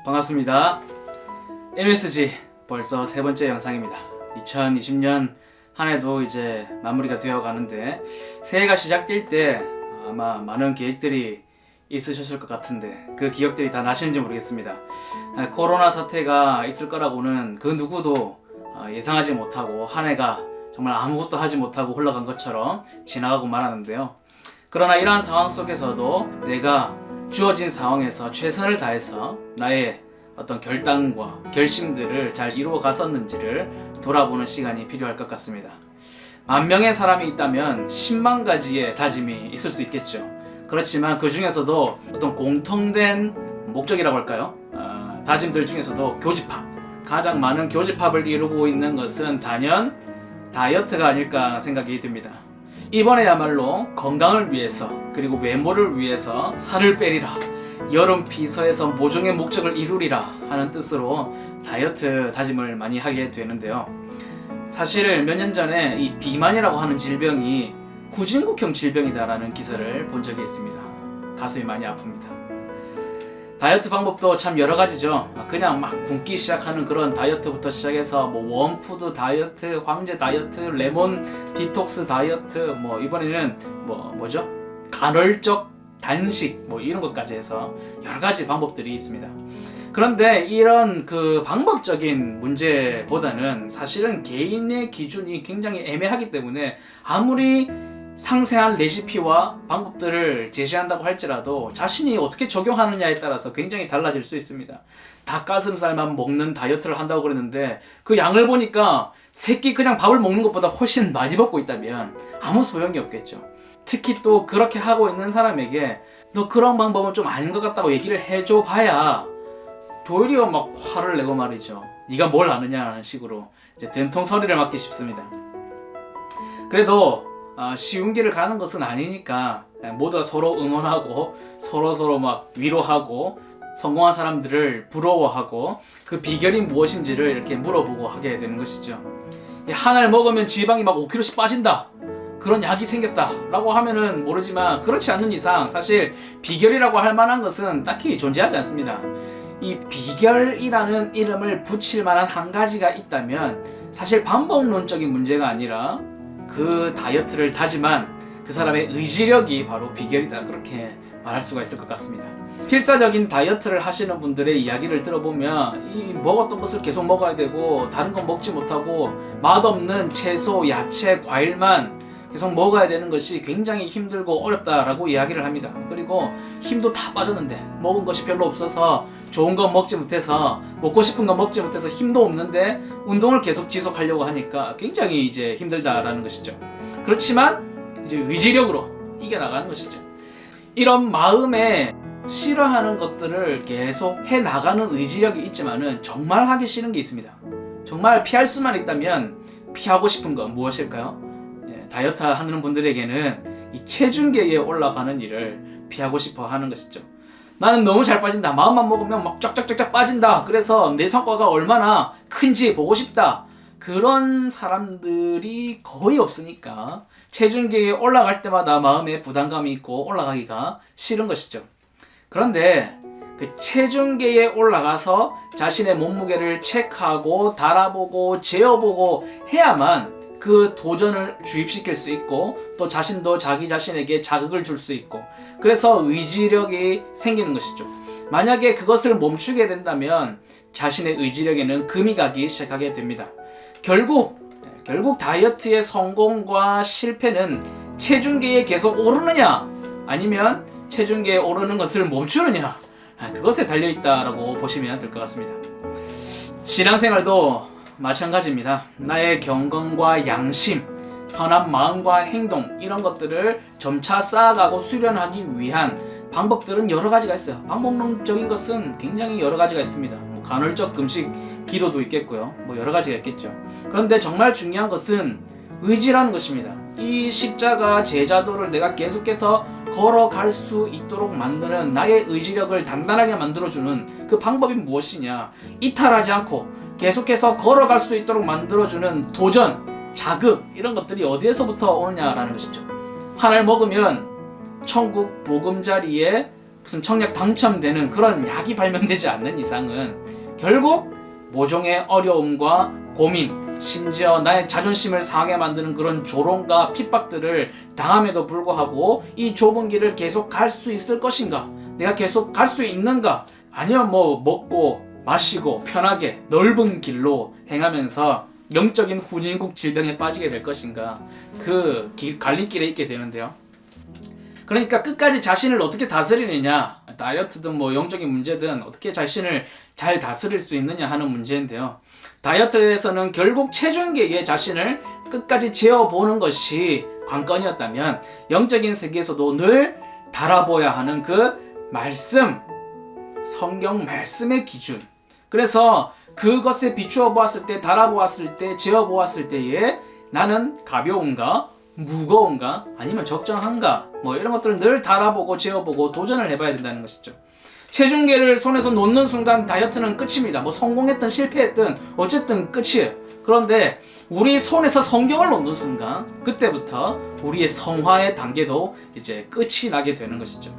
반갑습니다. MSG 벌써 세 번째 영상입니다. 2020년 한 해도 이제 마무리가 되어 가는데 새해가 시작될 때 아마 많은 계획들이 있으셨을 것 같은데 그 기억들이 다 나시는지 모르겠습니다. 코로나 사태가 있을 거라고는 그 누구도 예상하지 못하고 한 해가 정말 아무것도 하지 못하고 흘러간 것처럼 지나가고 말았는데요. 그러나 이러한 상황 속에서도 내가 주어진 상황에서 최선을 다해서 나의 어떤 결단과 결심들을 잘 이루어 갔었는지를 돌아보는 시간이 필요할 것 같습니다. 10,000명의 사람이 있다면 10만 가지의 다짐이 있을 수 있겠죠. 그렇지만 그 중에서도 어떤 공통된 목적이라고 할까요? 다짐들 중에서도 교집합, 가장 많은 교집합을 이루고 있는 것은 단연 다이어트가 아닐까 생각이 듭니다. 이번에야말로 건강을 위해서 그리고 외모를 위해서 살을 빼리라, 여름 피서에서 모종의 목적을 이루리라 하는 뜻으로 다이어트 다짐을 많이 하게 되는데요. 사실 몇 년 전에 이 비만이라고 하는 질병이 후진국형 질병이다라는 기사를 본 적이 있습니다. 가슴이 많이 아픕니다. 다이어트 방법도 참 여러 가지죠. 그냥 막 굶기 시작하는 그런 다이어트부터 시작해서 원푸드 다이어트, 황제 다이어트, 레몬 디톡스 다이어트, 이번에는 뭐죠? 간헐적 단식 이런 것까지 해서 여러 가지 방법들이 있습니다. 그런데 이런 그 방법적인 문제보다는 사실은 개인의 기준이 굉장히 애매하기 때문에 아무리 상세한 레시피와 방법들을 제시한다고 할지라도 자신이 어떻게 적용하느냐에 따라서 굉장히 달라질 수 있습니다. 닭가슴살만 먹는 다이어트를 한다고 그랬는데 그 양을 보니까 새끼 그냥 밥을 먹는 것보다 훨씬 많이 먹고 있다면 아무 소용이 없겠죠. 특히 또 그렇게 하고 있는 사람에게 너 그런 방법은 좀 아닌 것 같다고 얘기를 해줘 봐야 도리어 막 화를 내고 말이죠. 네가 뭘 아느냐라는 식으로 이제 된통서리를 맞기 쉽습니다. 그래도 쉬운 길을 가는 것은 아니니까 모두가 서로 응원하고 서로 막 위로하고 성공한 사람들을 부러워하고 그 비결이 무엇인지를 이렇게 물어보고 하게 되는 것이죠. 한 알 먹으면 지방이 막 5kg씩 빠진다, 그런 약이 생겼다 라고 하면은 모르지만 그렇지 않는 이상 사실 비결이라고 할 만한 것은 딱히 존재하지 않습니다. 이 비결이라는 이름을 붙일 만한 한 가지가 있다면 사실 방법론적인 문제가 아니라 그 다이어트를 다짐한 그 사람의 의지력이 바로 비결이다, 그렇게 말할 수가 있을 것 같습니다. 필사적인 다이어트를 하시는 분들의 이야기를 들어보면 이 먹었던 것을 계속 먹어야 되고 다른 건 먹지 못하고 맛없는 채소, 야채, 과일만 계속 먹어야 되는 것이 굉장히 힘들고 어렵다라고 이야기를 합니다. 그리고 힘도 다 빠졌는데 먹은 것이 별로 없어서 좋은 건 먹지 못해서 먹고 싶은 건 먹지 못해서 힘도 없는데 운동을 계속 지속하려고 하니까 굉장히 이제 힘들다라는 것이죠. 그렇지만 이제 의지력으로 이겨나가는 것이죠. 이런 마음에 싫어하는 것들을 계속 해나가는 의지력이 있지만은 정말 하기 싫은 게 있습니다. 정말 피할 수만 있다면 피하고 싶은 건 무엇일까요? 다이어트 하는 분들에게는 이 체중계에 올라가는 일을 피하고 싶어 하는 것이죠. 나는 너무 잘 빠진다, 마음만 먹으면 막 쫙쫙쫙쫙 빠진다, 그래서 내 성과가 얼마나 큰지 보고 싶다, 그런 사람들이 거의 없으니까 체중계에 올라갈 때마다 마음에 부담감이 있고 올라가기가 싫은 것이죠. 그런데 그 체중계에 올라가서 자신의 몸무게를 체크하고 달아보고 재어보고 해야만 그 도전을 주입시킬 수 있고 또 자신도 자기 자신에게 자극을 줄 수 있고 그래서 의지력이 생기는 것이죠. 만약에 그것을 멈추게 된다면 자신의 의지력에는 금이 가기 시작하게 됩니다. 결국 다이어트의 성공과 실패는 체중계에 계속 오르느냐 아니면 체중계에 오르는 것을 멈추느냐, 그것에 달려있다라고 보시면 될 것 같습니다. 신앙생활도 마찬가지입니다. 나의 경건과 양심, 선한 마음과 행동, 이런 것들을 점차 쌓아가고 수련하기 위한 방법들은 여러 가지가 있어요. 방법론적인 것은 굉장히 여러 가지가 있습니다. 간헐적 금식, 기도도 있겠고요. 여러 가지가 있겠죠. 그런데 정말 중요한 것은 의지라는 것입니다. 이 십자가 제자도를 내가 계속해서 걸어갈 수 있도록 만드는 나의 의지력을 단단하게 만들어주는 그 방법이 무엇이냐, 이탈하지 않고 계속해서 걸어갈 수 있도록 만들어주는 도전, 자극, 이런 것들이 어디에서부터 오느냐라는 것이죠. 하나를 먹으면 천국 보금자리에 무슨 청약 당첨되는 그런 약이 발명되지 않는 이상은 결국 모종의 어려움과 고민, 심지어 나의 자존심을 상하게 만드는 그런 조롱과 핍박들을 당함에도 불구하고 이 좁은 길을 계속 갈 수 있을 것인가? 내가 계속 갈 수 있는가? 아니면 뭐 먹고 마시고 편하게 넓은 길로 행하면서 영적인 훈인국 질병에 빠지게 될 것인가? 그 갈림길에 있게 되는데요. 그러니까 끝까지 자신을 어떻게 다스리느냐, 다이어트든 뭐 영적인 문제든 어떻게 자신을 잘 다스릴 수 있느냐 하는 문제인데요. 다이어트에서는 결국 체중계의 자신을 끝까지 재어보는 것이 관건이었다면 영적인 세계에서도 늘 달아보아야 하는 그 말씀, 성경 말씀의 기준. 그래서 그것에 비추어 보았을 때, 달아보았을 때, 재어보았을 때에 나는 가벼운가, 무거운가, 아니면 적정한가, 뭐 이런 것들을 늘 달아보고 재어보고 도전을 해봐야 된다는 것이죠. 체중계를 손에서 놓는 순간 다이어트는 끝입니다. 뭐 성공했든 실패했든 어쨌든 끝이에요. 그런데 우리 손에서 성경을 놓는 순간 그때부터 우리의 성화의 단계도 이제 끝이 나게 되는 것이죠.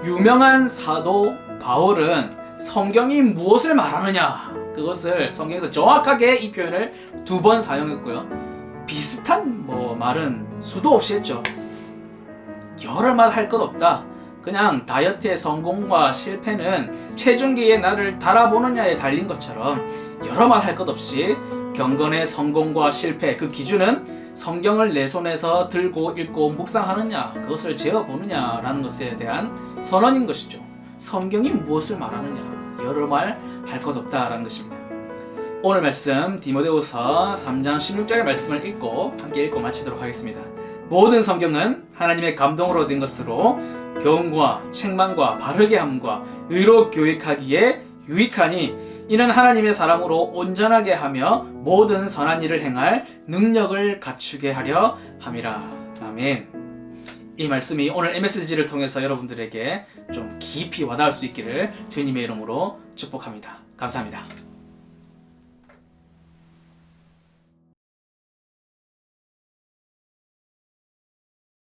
유명한 사도 바울은 성경이 무엇을 말하느냐, 그것을 성경에서 정확하게 이 표현을 2번 사용했고요. 비슷한 말은 수도 없이 했죠. 여러 말 할 것 없다. 그냥 다이어트의 성공과 실패는 체중계에 나를 달아보느냐에 달린 것처럼 여러 말 할 것 없이 경건의 성공과 실패, 그 기준은 성경을 내 손에서 들고 읽고 묵상하느냐, 그것을 재어보느냐라는 것에 대한 선언인 것이죠. 성경이 무엇을 말하느냐, 여러 말 할 것 없다라는 것입니다. 오늘 말씀 디모데후서 3장 16절의 말씀을 함께 읽고 마치도록 하겠습니다. 모든 성경은 하나님의 감동으로 된 것으로 교훈과 책망과 바르게 함과 의로 교육하기에 유익하니 이는 하나님의 사람으로 온전하게 하며 모든 선한 일을 행할 능력을 갖추게 하려 함이라. 아멘. 이 말씀이 오늘 MSG를 통해서 여러분들에게 좀 깊이 와닿을 수 있기를 주님의 이름으로 축복합니다. 감사합니다.